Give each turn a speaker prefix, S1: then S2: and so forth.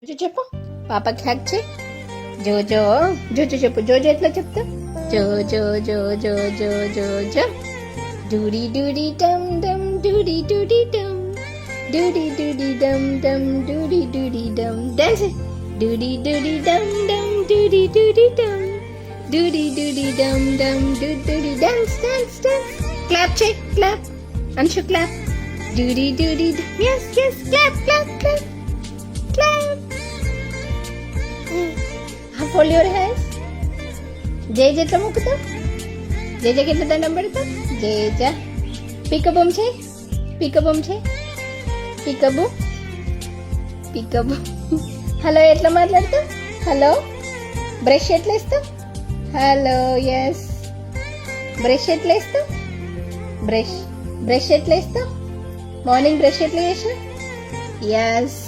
S1: జోజో చెప్పు పాపకి హ్యాక్ చేయి జోజో జోజో చెప్పు జోజో ఎట్లా చెప్తా జోజో జోజో జోజో జో డూడి డూడి డమ్ డమ్ డూడి డూడి డమ్ డూడి డూడి డమ్ డమ్ డూడి డూడి డమ్ డాన్స్ డూడి డూడి డమ్ డమ్ డూడి డూడి డమ్ డూడి డూడి డమ్ డమ్ డూడి డాన్స్ డాన్స్ డాన్స్ క్లాప్ చేయి క్లాప్ అంశు క్లాప్ డూడి డూడి yes yes clap clap clap clap fold your hands జై ఎట్లా మొక్కుతావు జేజకి ఎట్లా దండం పెడతావు జేజ పికబొమ్ చేయి పికబొమ్ చేయి పికబు పికబు హలో ఎట్లా మాట్లాడతావు హలో బ్రష్ ఎట్లా వేస్తావు హలో ఎస్ బ్రష్ ఎట్లా వేస్తావు బ్రష్ బ్రష్ ఎట్లా వేస్తావు మార్నింగ్ బ్రష్ ఎట్లా చేసావు ఎస్